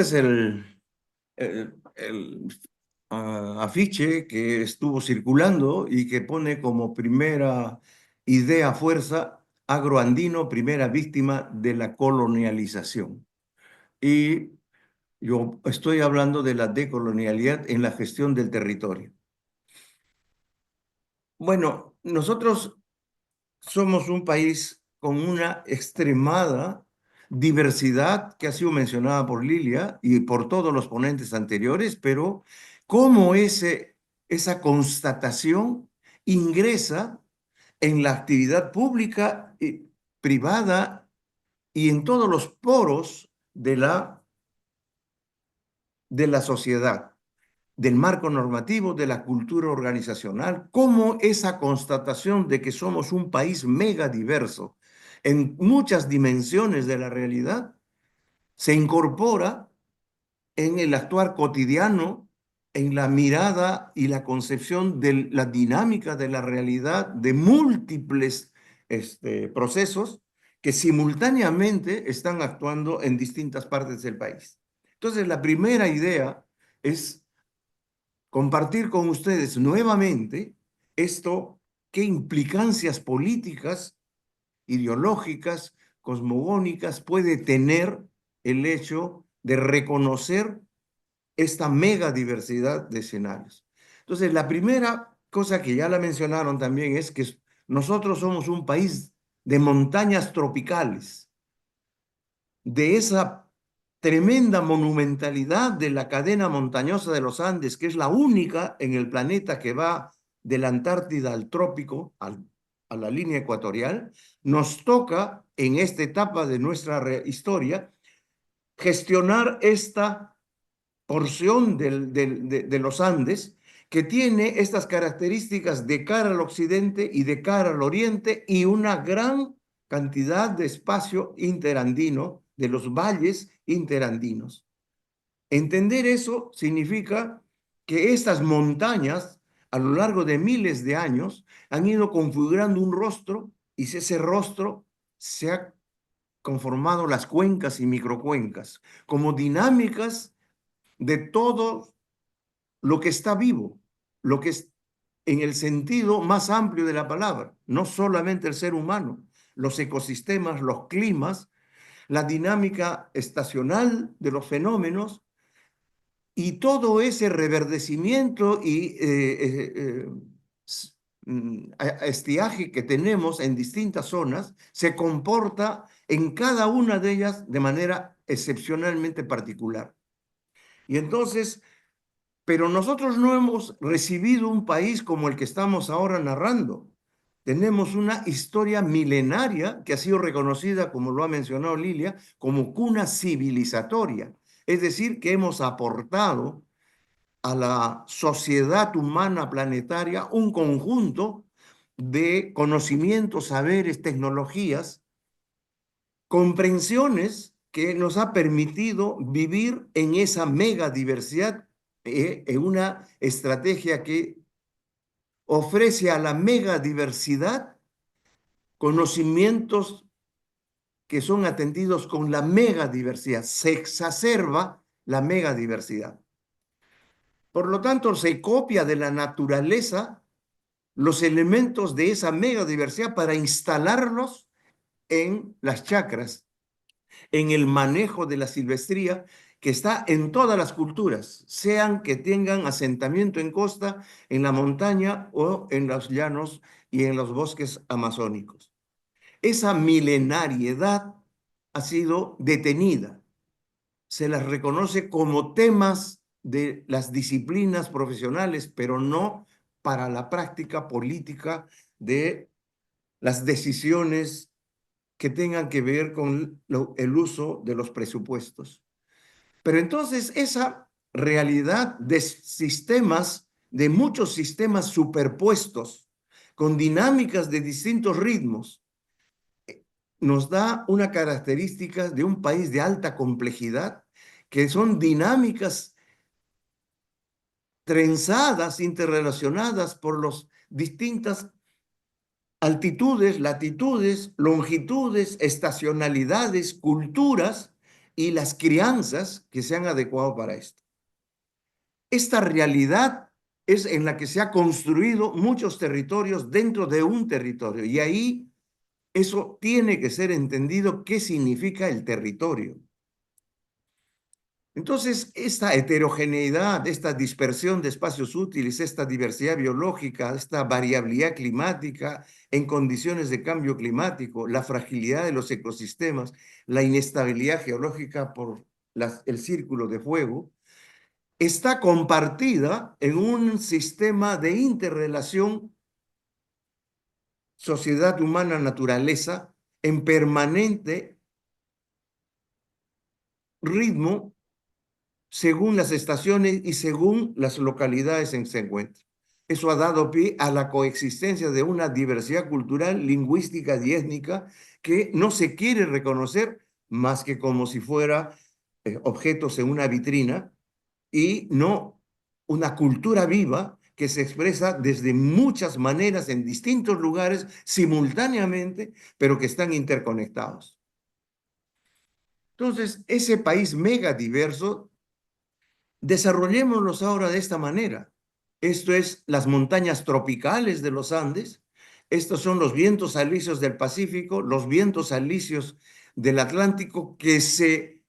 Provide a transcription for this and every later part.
Es el afiche que estuvo circulando y que pone como primera idea fuerza agroandino, primera víctima de la colonialización. Y yo estoy hablando de la decolonialidad en la gestión del territorio. Bueno, nosotros somos un país con una extremada diversidad que ha sido mencionada por Lilia y por todos los ponentes anteriores, pero cómo esa constatación ingresa en la actividad pública y privada y en todos los poros de la sociedad, del marco normativo, de la cultura organizacional, cómo esa constatación de que somos un país mega diverso en muchas dimensiones de la realidad se incorpora en el actuar cotidiano, en la mirada y la concepción de la dinámica de la realidad de múltiples procesos que simultáneamente están actuando en distintas partes del país. Entonces, la primera idea es compartir con ustedes nuevamente esto, qué implicancias políticas, ideológicas, cosmogónicas puede tener el hecho de reconocer esta mega diversidad de escenarios. Entonces, la primera cosa que ya la mencionaron también es que nosotros somos un país de montañas tropicales, de esa tremenda monumentalidad de la cadena montañosa de los Andes, que es la única en el planeta que va de la Antártida al trópico, a la línea ecuatorial, nos toca en esta etapa de nuestra historia gestionar esta porción de los Andes que tiene estas características de cara al occidente y de cara al oriente y una gran cantidad de espacio interandino, de los valles interandinos. Entender eso significa que estas montañas, a lo largo de miles de años, han ido configurando un rostro y ese rostro se ha conformado las cuencas y microcuencas como dinámicas de todo lo que está vivo, lo que es en el sentido más amplio de la palabra, no solamente el ser humano, los ecosistemas, los climas, la dinámica estacional de los fenómenos y todo ese reverdecimiento y estiaje que tenemos en distintas zonas se comporta en cada una de ellas de manera excepcionalmente particular. Y entonces, pero nosotros no hemos recibido un país como el que estamos ahora narrando. Tenemos una historia milenaria que ha sido reconocida, como lo ha mencionado Lilia, como cuna civilizatoria. Es decir, que hemos aportado a la sociedad humana planetaria un conjunto de conocimientos, saberes, tecnologías, comprensiones que nos ha permitido vivir en esa mega diversidad, en una estrategia que ofrece a la mega diversidad conocimientos que son atendidos con la mega diversidad. Se exacerba la mega diversidad. Por lo tanto, se copia de la naturaleza los elementos de esa mega diversidad para instalarlos en las chacras, en el manejo de la silvestría que está en todas las culturas, sean que tengan asentamiento en costa, en la montaña o en los llanos y en los bosques amazónicos. Esa milenariedad ha sido detenida. Se las reconoce como temas de las disciplinas profesionales, pero no para la práctica política de las decisiones que tengan que ver con el uso de los presupuestos. Pero entonces esa realidad de sistemas, de muchos sistemas superpuestos, con dinámicas de distintos ritmos, nos da una característica de un país de alta complejidad, que son dinámicas trenzadas, interrelacionadas por las distintas altitudes, latitudes, longitudes, estacionalidades, culturas y las crianzas que se han adecuado para esto. Esta realidad es en la que se ha construido muchos territorios dentro de un territorio y ahí eso tiene que ser entendido qué significa el territorio. Entonces, esta heterogeneidad, esta dispersión de espacios útiles, esta diversidad biológica, esta variabilidad climática en condiciones de cambio climático, la fragilidad de los ecosistemas, la inestabilidad geológica por el círculo de fuego, está compartida en un sistema de interrelación sociedad humana-naturaleza en permanente ritmo según las estaciones y según las localidades en que se encuentran. Eso ha dado pie a la coexistencia de una diversidad cultural, lingüística y étnica que no se quiere reconocer más que como si fuera objetos en una vitrina y no una cultura viva que se expresa desde muchas maneras en distintos lugares simultáneamente, pero que están interconectados. Entonces, ese país mega diverso, desarrollémoslos ahora de esta manera. Esto es las montañas tropicales de los Andes, estos son los vientos alisios del Pacífico, los vientos alisios del Atlántico que se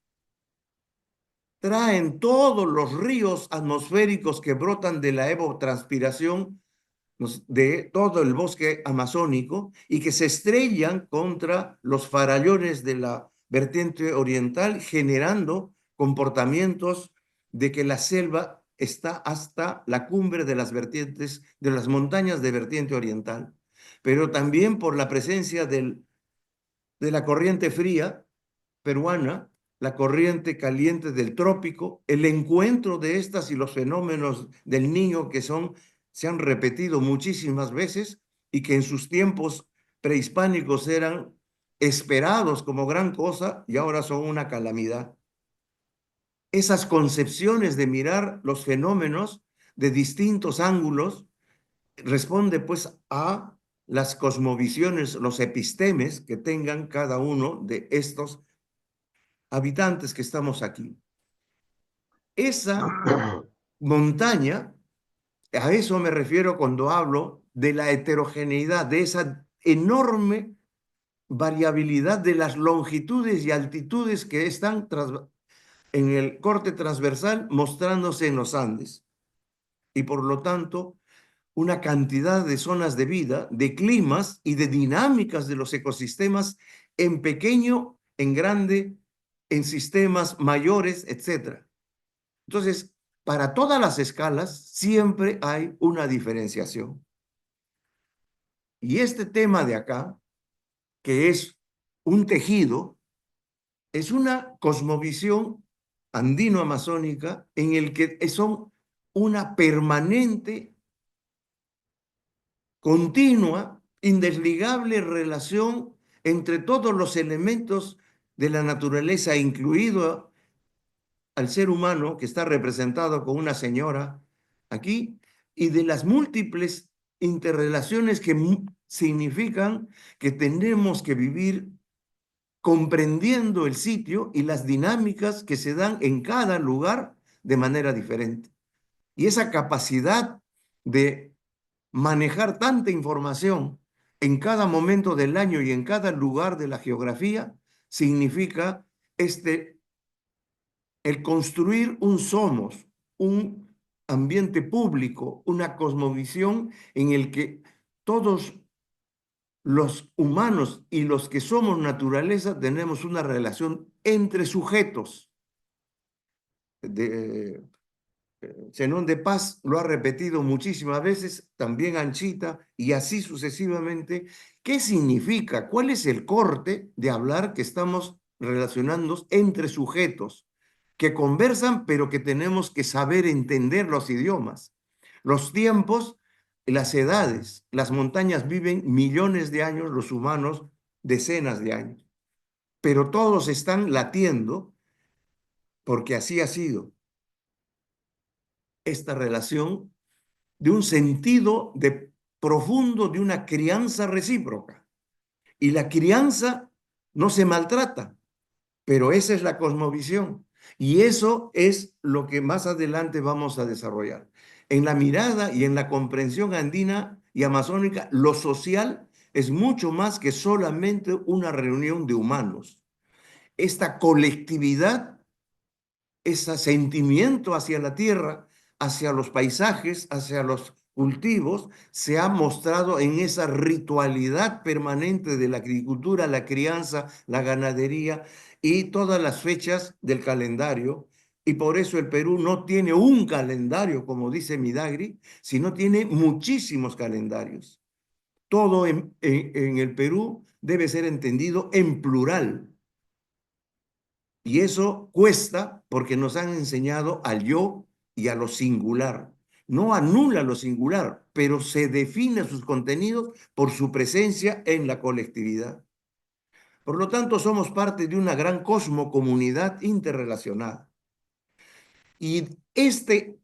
traen todos los ríos atmosféricos que brotan de la evapotranspiración de todo el bosque amazónico y que se estrellan contra los farallones de la vertiente oriental, generando comportamientos de que la selva está hasta la cumbre de las vertientes, de las montañas de vertiente oriental, pero también por la presencia de la corriente fría peruana, la corriente caliente del trópico, el encuentro de estas y los fenómenos del Niño que se han repetido muchísimas veces y que en sus tiempos prehispánicos eran esperados como gran cosa y ahora son una calamidad. Esas concepciones de mirar los fenómenos de distintos ángulos responde pues a las cosmovisiones, los epistemes que tengan cada uno de estos habitantes que estamos aquí. Esa montaña, a eso me refiero cuando hablo de la heterogeneidad, de esa enorme variabilidad de las longitudes y altitudes que están en el corte transversal mostrándose en los Andes. Y por lo tanto, una cantidad de zonas de vida, de climas y de dinámicas de los ecosistemas en pequeño, en grande, en sistemas mayores, etc. Entonces, para todas las escalas siempre hay una diferenciación. Y este tema de acá, que es un tejido, es una cosmovisión andino-amazónica en el que son una permanente, continua, indesligable relación entre todos los elementos de la naturaleza, incluido al ser humano que está representado con una señora aquí, y de las múltiples interrelaciones que significan que tenemos que vivir comprendiendo el sitio y las dinámicas que se dan en cada lugar de manera diferente. Y esa capacidad de manejar tanta información en cada momento del año y en cada lugar de la geografía significa el construir un somos, un ambiente público, una cosmovisión en el que todos los humanos y los que somos naturaleza tenemos una relación entre sujetos. Zenón de Paz lo ha repetido muchísimas veces, también Anchita, y así sucesivamente. ¿Qué significa? ¿Cuál es el corte de hablar que estamos relacionándonos entre sujetos que conversan, pero que tenemos que saber entender los idiomas, los tiempos, las edades? Las montañas viven millones de años, los humanos decenas de años, pero todos están latiendo porque así ha sido esta relación de un sentido profundo de una crianza recíproca. Y la crianza no se maltrata, Pero esa es la cosmovisión. Y eso es lo que más adelante vamos a desarrollar. En la mirada y en la comprensión andina y amazónica, lo social es mucho más que solamente una reunión de humanos. Esta colectividad, ese sentimiento hacia la tierra, hacia los paisajes, hacia los cultivos, se ha mostrado en esa ritualidad permanente de la agricultura, la crianza, la ganadería y todas las fechas del calendario. Y por eso el Perú no tiene un calendario, como dice Midagri, sino tiene muchísimos calendarios. Todo en el Perú debe ser entendido en plural. Y eso cuesta porque nos han enseñado al yo y a lo singular. No anula lo singular, pero se define sus contenidos por su presencia en la colectividad. Por lo tanto, somos parte de una gran cosmocomunidad interrelacionada. Y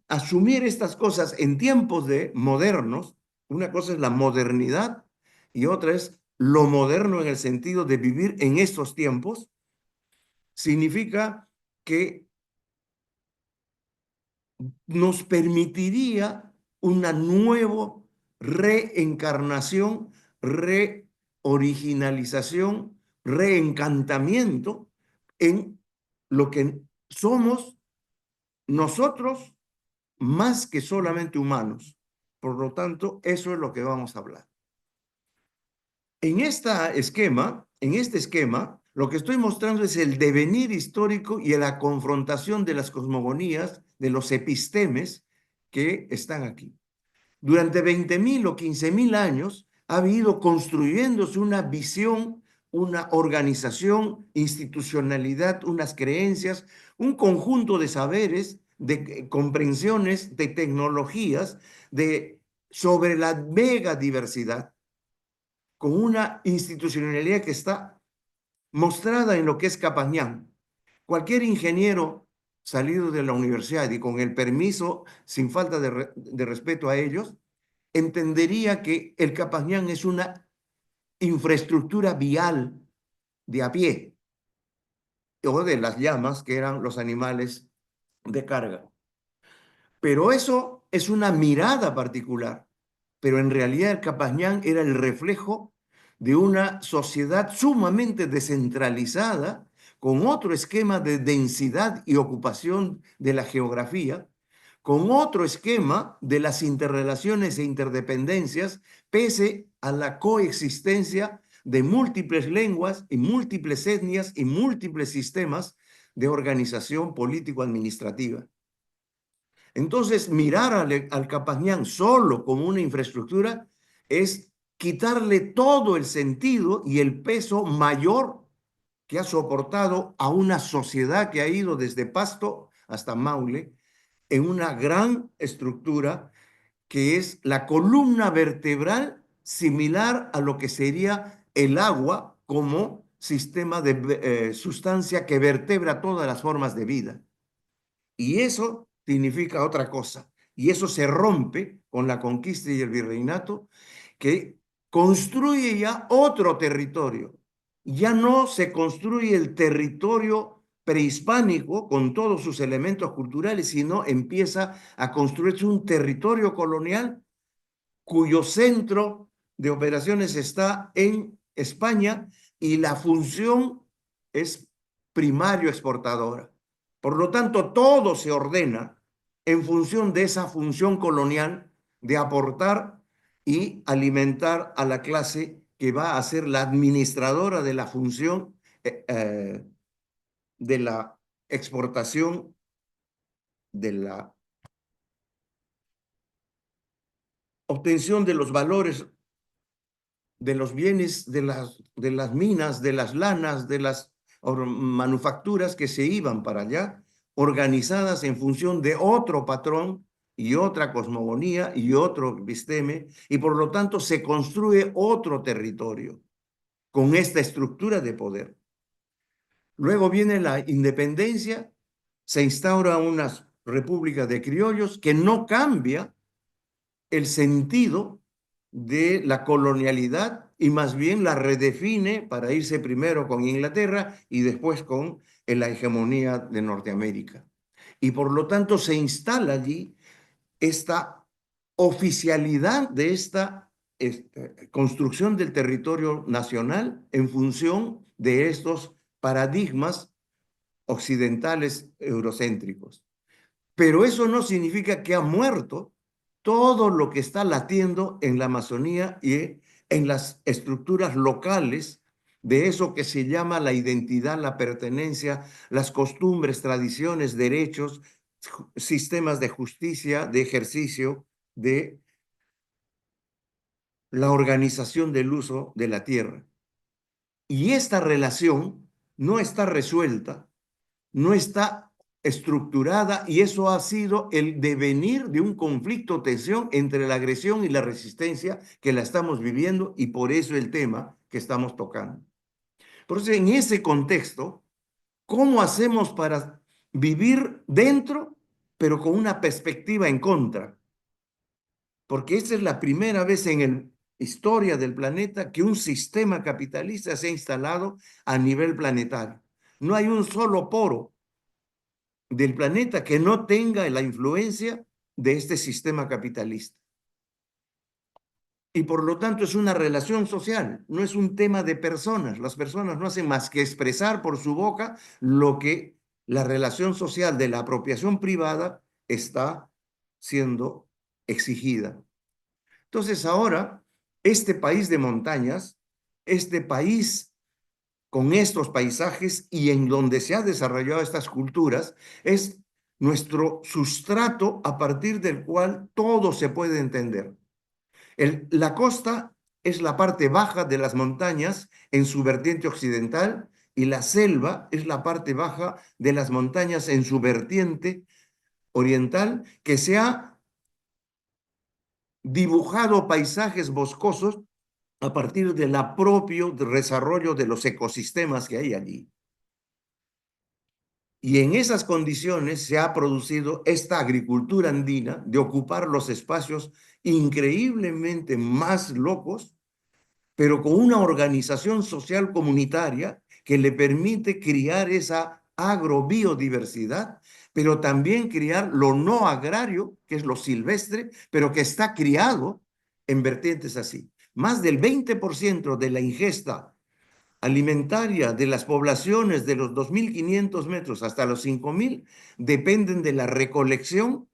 asumir estas cosas en tiempos de modernos, una cosa es la modernidad y otra es lo moderno en el sentido de vivir en estos tiempos, significa que nos permitiría una nueva reencarnación, reoriginalización, reencantamiento en lo que somos nosotros más que solamente humanos. Por lo tanto, eso es lo que vamos a hablar. En este esquema, lo que estoy mostrando es el devenir histórico y la confrontación de las cosmogonías, de los epistemes que están aquí. Durante 20.000 o 15.000 años ha habido construyéndose una visión, una organización, institucionalidad, unas creencias, un conjunto de saberes, de comprensiones, de tecnologías, sobre la mega diversidad con una institucionalidad que está mostrada en lo que es Capañán. Cualquier ingeniero salido de la universidad y con el permiso, sin falta de respeto a ellos, entendería que el Capañán es una infraestructura vial de a pie o de las llamas, que eran los animales de carga. Pero eso es una mirada particular. Pero en realidad el Capañán era el reflejo de una sociedad sumamente descentralizada, con otro esquema de densidad y ocupación de la geografía, con otro esquema de las interrelaciones e interdependencias, pese a la coexistencia de múltiples lenguas y múltiples etnias y múltiples sistemas de organización político-administrativa. Entonces, mirar al Capañán solo como una infraestructura es quitarle todo el sentido y el peso mayor que ha soportado a una sociedad que ha ido desde Pasto hasta Maule en una gran estructura que es la columna vertebral similar a lo que sería el agua como sistema de sustancia que vertebra todas las formas de vida. Y eso significa otra cosa. Y eso se rompe con la conquista y el virreinato, que construye ya otro territorio. Ya no se construye el territorio prehispánico con todos sus elementos culturales, sino empieza a construirse un territorio colonial cuyo centro de operaciones está en España y la función es primario exportadora. Por lo tanto, todo se ordena en función de esa función colonial de aportar y alimentar a la clase que va a ser la administradora de la función de la exportación, de la obtención de los valores de los bienes de las minas, de las lanas, de las manufacturas que se iban para allá, organizadas en función de otro patrón y otra cosmogonía y otro episteme, y por lo tanto se construye otro territorio con esta estructura de poder. Luego viene la independencia, se instaura una república de criollos que no cambia el sentido de la colonialidad y más bien la redefine para irse primero con Inglaterra y después con en la hegemonía de Norteamérica. Y por lo tanto se instala allí esta oficialidad de esta construcción del territorio nacional en función de estos paradigmas occidentales eurocéntricos. Pero eso no significa que ha muerto todo lo que está latiendo en la Amazonía y en las estructuras locales de eso que se llama la identidad, la pertenencia, las costumbres, tradiciones, derechos, sistemas de justicia, de ejercicio, de la organización del uso de la tierra. Y esta relación no está resuelta, no está estructurada, y eso ha sido el devenir de un conflicto, tensión entre la agresión y la resistencia que la estamos viviendo, y por eso el tema que estamos tocando. Por eso, en ese contexto, ¿cómo hacemos para vivir dentro, pero con una perspectiva en contra? Porque esta es la primera vez en la historia del planeta que un sistema capitalista se ha instalado a nivel planetario. No hay un solo poro del planeta que no tenga la influencia de este sistema capitalista. Y por lo tanto es una relación social, no es un tema de personas. Las personas no hacen más que expresar por su boca lo que la relación social de la apropiación privada está siendo exigida. Entonces ahora, este país de montañas, este país con estos paisajes y en donde se han desarrollado estas culturas, es nuestro sustrato a partir del cual todo se puede entender. La costa es la parte baja de las montañas en su vertiente occidental, y la selva es la parte baja de las montañas en su vertiente oriental, que se ha dibujado paisajes boscosos a partir del propio desarrollo de los ecosistemas que hay allí. Y en esas condiciones se ha producido esta agricultura andina de ocupar los espacios increíblemente más locos, pero con una organización social comunitaria que le permite criar esa agrobiodiversidad, pero también criar lo no agrario, que es lo silvestre, pero que está criado en vertientes así. Más del 20% de la ingesta alimentaria de las poblaciones de los 2.500 metros hasta los 5.000 dependen de la recolección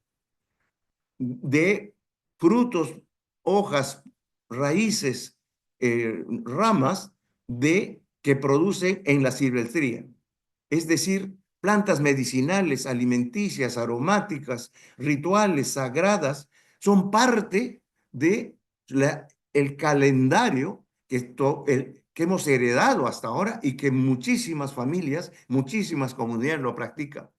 de frutos, hojas, raíces, ramas que producen en la silvestría. Es decir, plantas medicinales, alimenticias, aromáticas, rituales, sagradas, son parte de el calendario que hemos heredado hasta ahora y que muchísimas familias, muchísimas comunidades lo practican.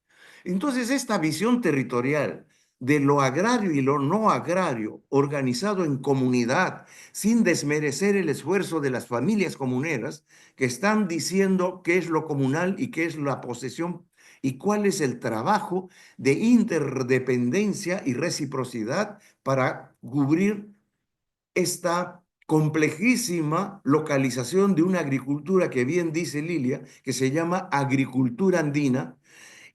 Entonces, esta visión territorial de lo agrario y lo no agrario, organizado en comunidad, sin desmerecer el esfuerzo de las familias comuneras, que están diciendo qué es lo comunal y qué es la posesión y cuál es el trabajo de interdependencia y reciprocidad para cubrir esta complejísima localización de una agricultura que bien dice Lilia, que se llama agricultura andina,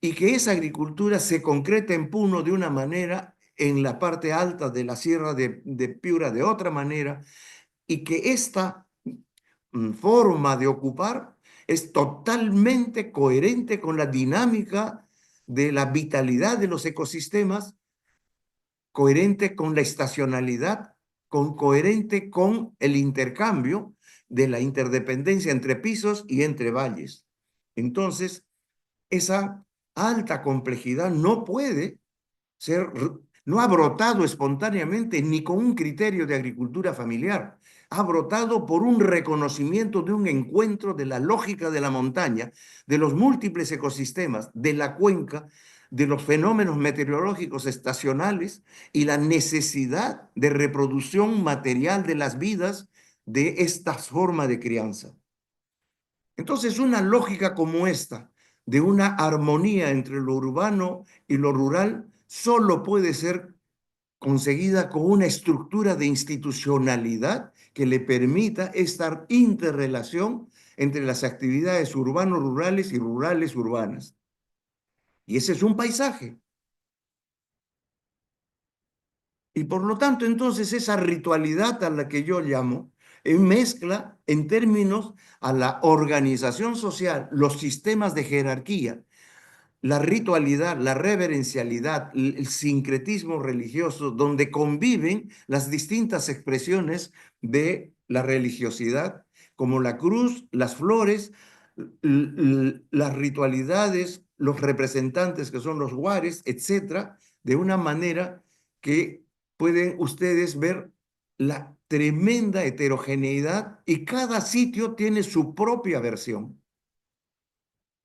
y que esa agricultura se concreta en Puno de una manera, en la parte alta de la sierra de Piura de otra manera, y que esta forma de ocupar es totalmente coherente con la dinámica de la vitalidad de los ecosistemas, coherente con la estacionalidad, coherente con el intercambio de la interdependencia entre pisos y entre valles. Entonces, esa alta complejidad no puede ser, no ha brotado espontáneamente ni con un criterio de agricultura familiar. Ha brotado por un reconocimiento de un encuentro de la lógica de la montaña, de los múltiples ecosistemas, de la cuenca, de los fenómenos meteorológicos estacionales y la necesidad de reproducción material de las vidas de esta forma de crianza. Entonces, una lógica como esta, de una armonía entre lo urbano y lo rural, solo puede ser conseguida con una estructura de institucionalidad que le permita esta interrelación entre las actividades urbano-rurales y rurales-urbanas. Y ese es un paisaje. Y por lo tanto, entonces, esa ritualidad a la que yo llamo, mezcla en términos a la organización social, los sistemas de jerarquía, la ritualidad, la reverencialidad, el sincretismo religioso, donde conviven las distintas expresiones de la religiosidad, como la cruz, las flores, las ritualidades, los representantes que son los guares, etcétera, de una manera que pueden ustedes ver la tremenda heterogeneidad y cada sitio tiene su propia versión.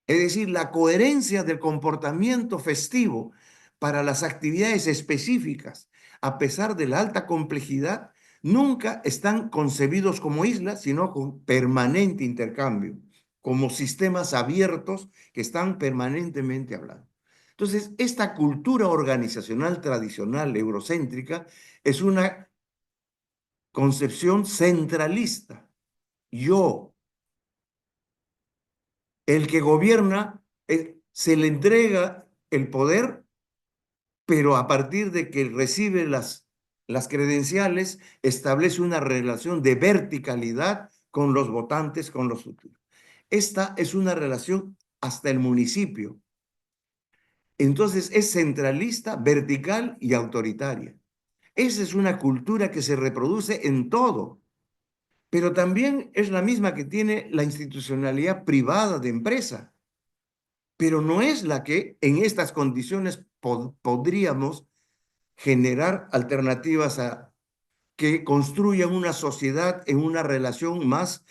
Es decir, la coherencia del comportamiento festivo para las actividades específicas, a pesar de la alta complejidad, nunca están concebidos como islas, sino con permanente intercambio, como sistemas abiertos que están permanentemente hablando. Entonces, esta cultura organizacional tradicional eurocéntrica es una concepción centralista. Yo, el que gobierna, se le entrega el poder, pero a partir de que recibe las credenciales, establece una relación de verticalidad con los votantes, con los futuros. Esta es una relación hasta el municipio. Entonces es centralista, vertical y autoritaria. Esa es una cultura que se reproduce en todo, pero también es la misma que tiene la institucionalidad privada de empresa, pero no es la que en estas condiciones podríamos generar alternativas a que construyan una sociedad en una relación más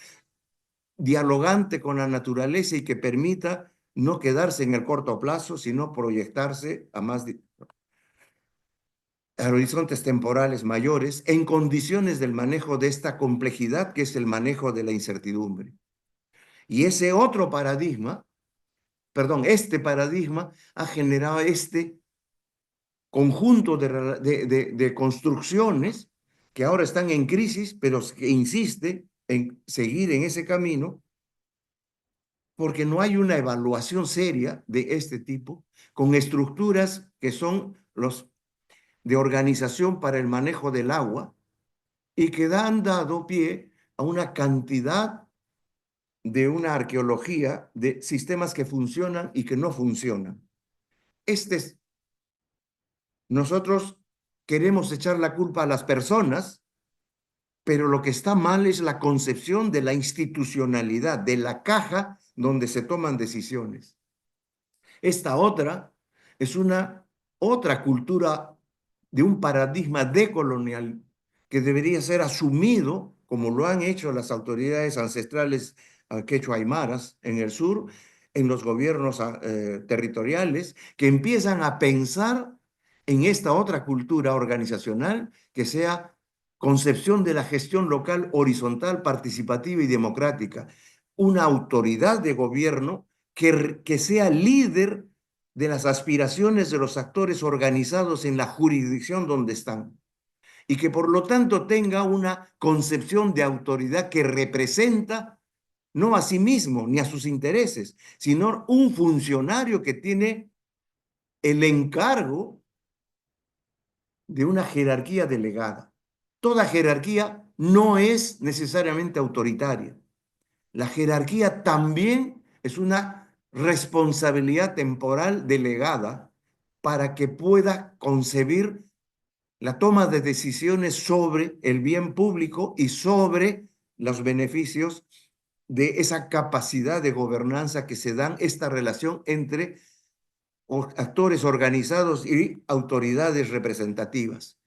dialogante con la naturaleza y que permita no quedarse en el corto plazo, sino proyectarse a horizontes temporales mayores en condiciones del manejo de esta complejidad que es el manejo de la incertidumbre. Y ese otro paradigma, perdón, este paradigma ha generado este conjunto de construcciones que ahora están en crisis, pero que insiste en seguir en ese camino porque no hay una evaluación seria de este tipo, con estructuras que son los de organización para el manejo del agua y que han dado pie a una cantidad de una arqueología de sistemas que funcionan y que no funcionan. Este es, nosotros queremos echar la culpa a las personas, pero lo que está mal es la concepción de la institucionalidad, de la caja donde se toman decisiones. Esta otra es una otra cultura de un paradigma decolonial que debería ser asumido, como lo han hecho las autoridades ancestrales quechua aymaras en el sur, en los gobiernos territoriales, que empiezan a pensar en esta otra cultura organizacional que sea concepción de la gestión local horizontal, participativa y democrática, una autoridad de gobierno que sea líder de las aspiraciones de los actores organizados en la jurisdicción donde están y que por lo tanto tenga una concepción de autoridad que representa no a sí mismo ni a sus intereses, sino un funcionario que tiene el encargo de una jerarquía delegada. Toda jerarquía no es necesariamente autoritaria. La jerarquía también es una responsabilidad temporal delegada para que pueda concebir la toma de decisiones sobre el bien público y sobre los beneficios de esa capacidad de gobernanza que se dan esta relación entre actores organizados y autoridades representativas,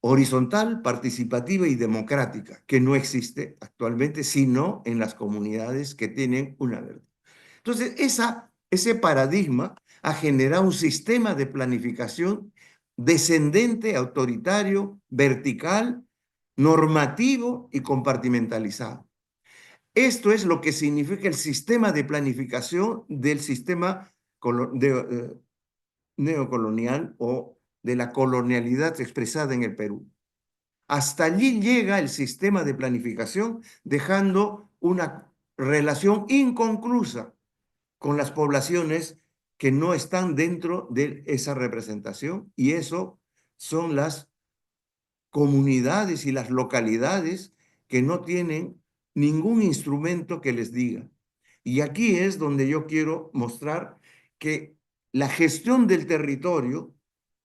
horizontal, participativa y democrática, que no existe actualmente, sino en las comunidades que tienen una verdad. Entonces, ese paradigma ha generado un sistema de planificación descendente, autoritario, vertical, normativo y compartimentalizado. Esto es lo que significa el sistema de planificación del sistema neocolonial o de la colonialidad expresada en el Perú. Hasta allí llega el sistema de planificación, dejando una relación inconclusa con las poblaciones que no están dentro de esa representación, y eso son las comunidades y las localidades que no tienen ningún instrumento que les diga. Y aquí es donde yo quiero mostrar que la gestión del territorio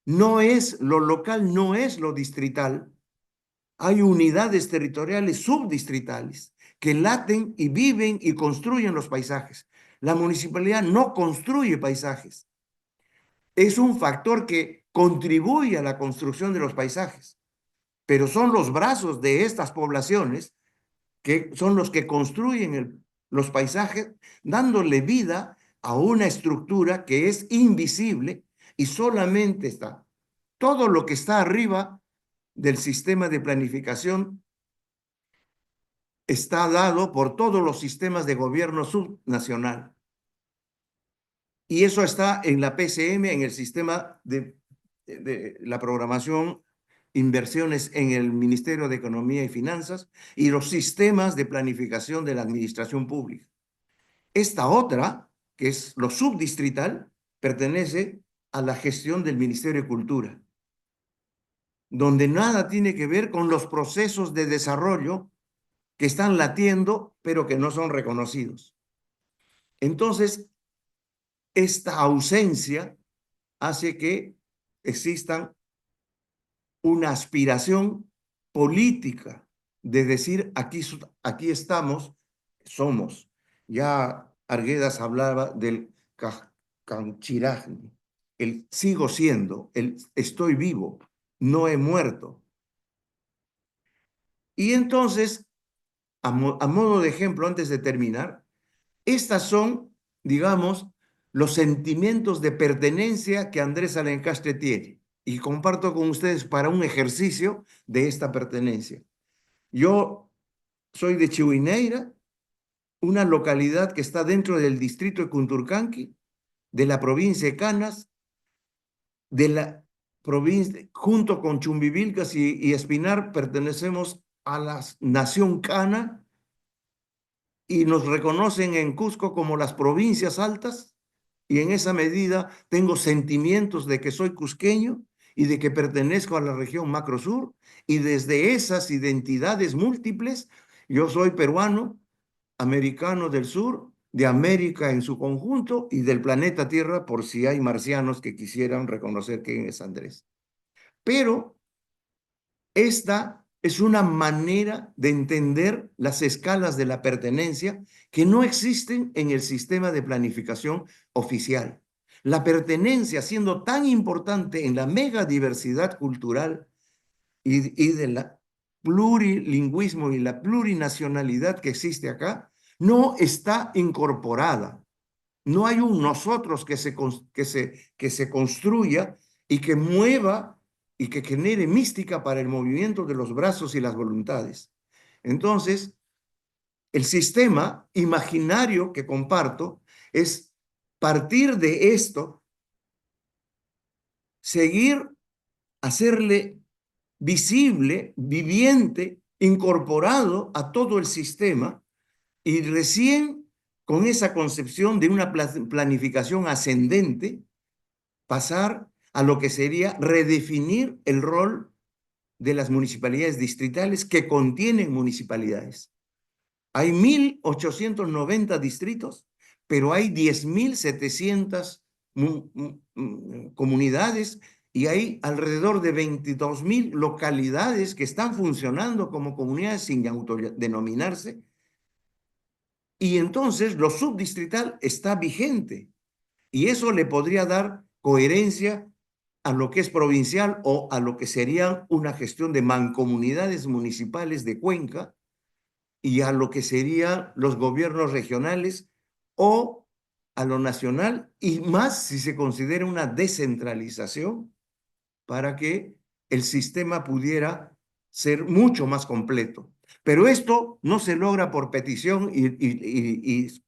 no es lo local, no es lo distrital. Hay unidades territoriales subdistritales que laten y viven y construyen los paisajes. La municipalidad no construye paisajes. Es un factor que contribuye a la construcción de los paisajes, pero son los brazos de estas poblaciones que son los que construyen los paisajes, dándole vida a una estructura que es invisible y solamente está. Todo lo que está arriba del sistema de planificación está dado por todos los sistemas de gobierno subnacional. Y eso está en la PCM, en el sistema de la programación, inversiones en el Ministerio de Economía y Finanzas y los sistemas de planificación de la administración pública. Esta otra, que es lo subdistrital, pertenece a la gestión del Ministerio de Cultura, donde nada tiene que ver con los procesos de desarrollo que están latiendo, pero que no son reconocidos. Entonces, esta ausencia hace que existan una aspiración política de decir aquí estamos, somos. Ya Arguedas hablaba del canchirajni, el sigo siendo, el estoy vivo, no he muerto. Y entonces, a modo de ejemplo, antes de terminar, estas son, digamos, los sentimientos de pertenencia que Andrés Alencastre tiene. Y comparto con ustedes para un ejercicio de esta pertenencia. Yo soy de Chihuineira, una localidad que está dentro del distrito de Cunturcanqui, de la provincia de Canas, de la provincia, junto con Chumbivilcas y Espinar, pertenecemos a la nación Cana, y nos reconocen en Cusco como las provincias altas, y en esa medida tengo sentimientos de que soy cusqueño y de que pertenezco a la región Macro Sur, y desde esas identidades múltiples, yo soy peruano, americano del sur, de América en su conjunto y del planeta Tierra, por si hay marcianos que quisieran reconocer quién es Andrés. Pero esta es una manera de entender las escalas de la pertenencia que no existen en el sistema de planificación oficial. La pertenencia, siendo tan importante en la megadiversidad cultural y de la plurilingüismo y la plurinacionalidad que existe acá, no está incorporada. No hay un nosotros que se construya y que mueva y que genere mística para el movimiento de los brazos y las voluntades. Entonces, el sistema imaginario que comparto es partir de esto, seguir, hacerle visible, viviente, incorporado a todo el sistema, y recién con esa concepción de una planificación ascendente, pasar a lo que sería redefinir el rol de las municipalidades distritales que contienen municipalidades. Hay 1.890 distritos, pero hay 10.700 comunidades y hay alrededor de 22.000 localidades que están funcionando como comunidades sin autodenominarse. Y entonces lo subdistrital está vigente y eso le podría dar coherencia a lo que es provincial o a lo que sería una gestión de mancomunidades municipales de Cuenca y a lo que serían los gobiernos regionales o a lo nacional, y más si se considera una descentralización para que el sistema pudiera ser mucho más completo. Pero esto no se logra por petición y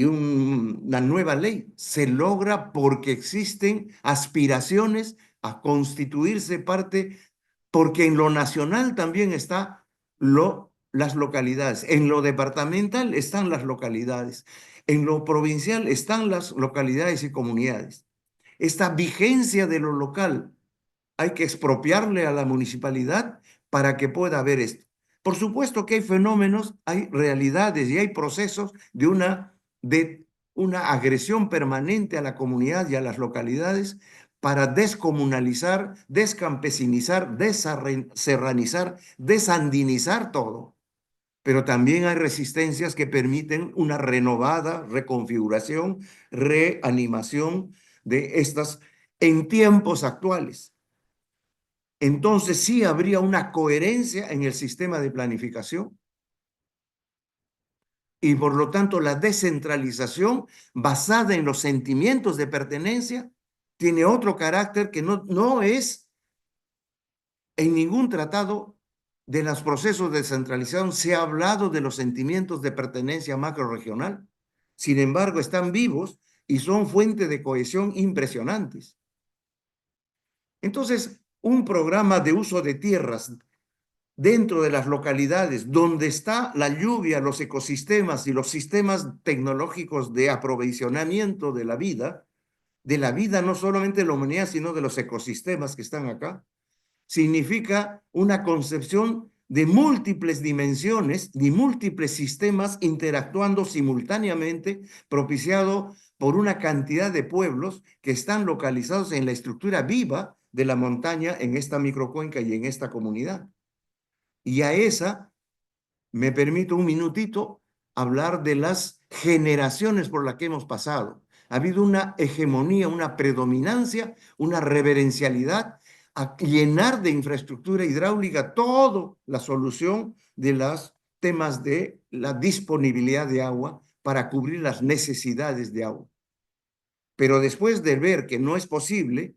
una nueva ley, se logra porque existen aspiraciones a constituirse parte, porque en lo nacional también está las localidades. En lo departamental están las localidades. En lo provincial están las localidades y comunidades. Esta vigencia de lo local hay que expropiarle a la municipalidad para que pueda haber esto. Por supuesto que hay fenómenos, hay realidades y hay procesos de una agresión permanente a la comunidad y a las localidades para descomunalizar, descampesinizar, deserranizar, desandinizar todo. Pero también hay resistencias que permiten una renovada reconfiguración, reanimación de estas en tiempos actuales. Entonces sí habría una coherencia en el sistema de planificación y por lo tanto la descentralización basada en los sentimientos de pertenencia tiene otro carácter que no es en ningún tratado de los procesos de descentralización se ha hablado de los sentimientos de pertenencia macrorregional. Sin embargo, están vivos y son fuente de cohesión impresionantes. Entonces, un programa de uso de tierras dentro de las localidades donde está la lluvia, los ecosistemas y los sistemas tecnológicos de aprovisionamiento de la vida no solamente de la humanidad, sino de los ecosistemas que están acá, significa una concepción de múltiples dimensiones y múltiples sistemas interactuando simultáneamente, propiciado por una cantidad de pueblos que están localizados en la estructura viva de la montaña en esta microcuenca y en esta comunidad. Y a esa me permito un minutito hablar de las generaciones por las que hemos pasado. Ha habido una hegemonía, una predominancia, una reverencialidad a llenar de infraestructura hidráulica toda la solución de los temas de la disponibilidad de agua para cubrir las necesidades de agua. Pero después de ver que no es posible,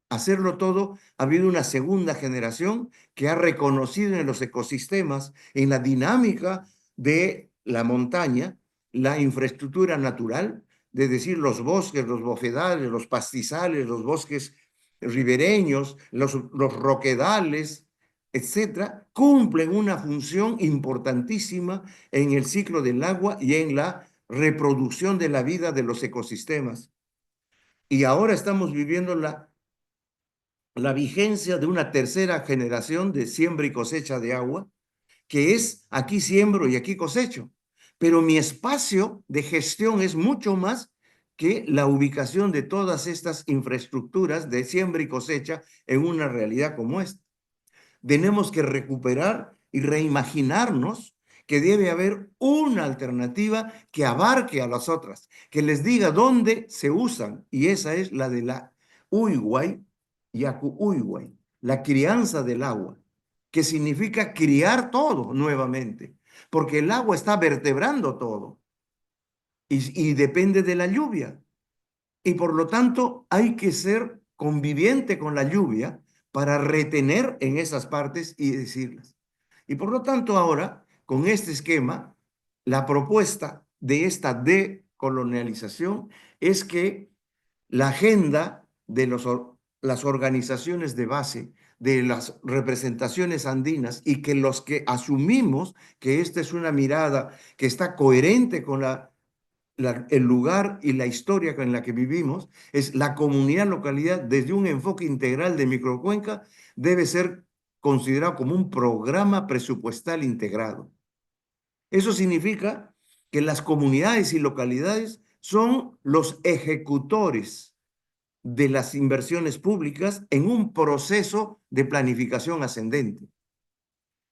hacerlo todo, ha habido una segunda generación que ha reconocido en los ecosistemas, en la dinámica de la montaña, la infraestructura natural, de decir los bosques, los bofedales, los pastizales, los bosques ribereños, los roquedales, etcétera, cumplen una función importantísima en el ciclo del agua y en la reproducción de la vida de los ecosistemas. Y ahora estamos viviendo la vigencia de una tercera generación de siembra y cosecha de agua, que es aquí siembro y aquí cosecho. Pero mi espacio de gestión es mucho más que la ubicación de todas estas infraestructuras de siembra y cosecha en una realidad como esta. Tenemos que recuperar y reimaginarnos que debe haber una alternativa que abarque a las otras, que les diga dónde se usan, y esa es la de la Uyguay, Yacu Uyguay, la crianza del agua, que significa criar todo nuevamente, porque el agua está vertebrando todo y depende de la lluvia. Y por lo tanto hay que ser conviviente con la lluvia para retener en esas partes y decirlas. Y por lo tanto ahora, con este esquema, la propuesta de esta decolonialización es que la agenda de las organizaciones de base, de las representaciones andinas y que los que asumimos que esta es una mirada que está coherente con el lugar y la historia en la que vivimos, es la comunidad localidad desde un enfoque integral de microcuenca, debe ser considerado como un programa presupuestal integrado. Eso significa que las comunidades y localidades son los ejecutores de las inversiones públicas en un proceso de planificación ascendente.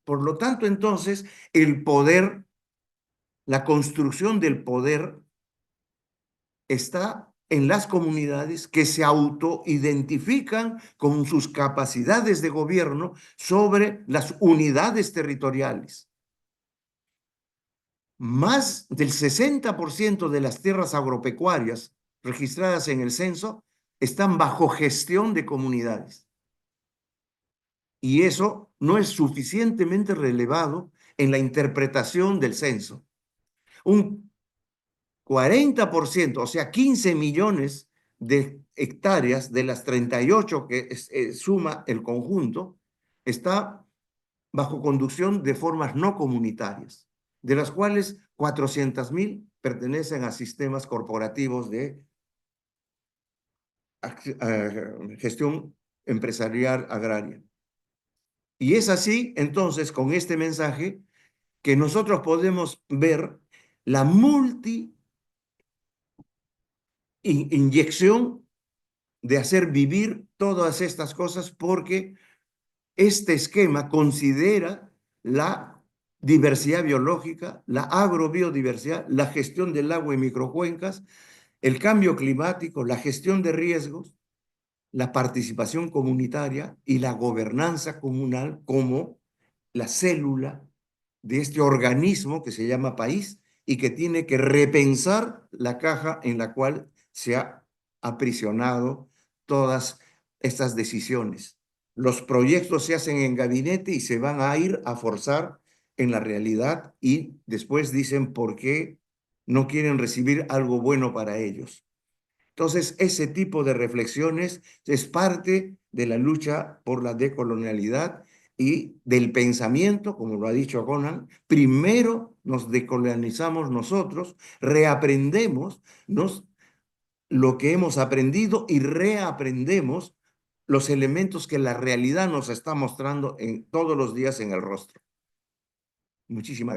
Por lo tanto, entonces, el poder, la construcción del poder está en las comunidades que se autoidentifican con sus capacidades de gobierno sobre las unidades territoriales. Más del 60% de las tierras agropecuarias registradas en el censo están bajo gestión de comunidades. Y eso no es suficientemente relevado en la interpretación del censo. Un 40%, o sea, 15 millones de hectáreas de las 38 que suma el conjunto, está bajo conducción de formas no comunitarias, de las cuales 400.000 pertenecen a sistemas corporativos de gestión empresarial agraria. Y es así, entonces, con este mensaje, que nosotros podemos ver la inyección de hacer vivir todas estas cosas, porque este esquema considera la diversidad biológica, la agrobiodiversidad, la gestión del agua y microcuencas, el cambio climático, la gestión de riesgos, la participación comunitaria y la gobernanza comunal como la célula de este organismo que se llama país y que tiene que repensar la caja en la cual se ha aprisionado todas estas decisiones. Los proyectos se hacen en gabinete y se van a ir a forzar en la realidad y después dicen por qué no quieren recibir algo bueno para ellos. Entonces, ese tipo de reflexiones es parte de la lucha por la decolonialidad y del pensamiento, como lo ha dicho Conan. Primero nos decolonizamos nosotros, reaprendemos lo que hemos aprendido y reaprendemos los elementos que la realidad nos está mostrando todos los días en el rostro. Muchísimas gracias.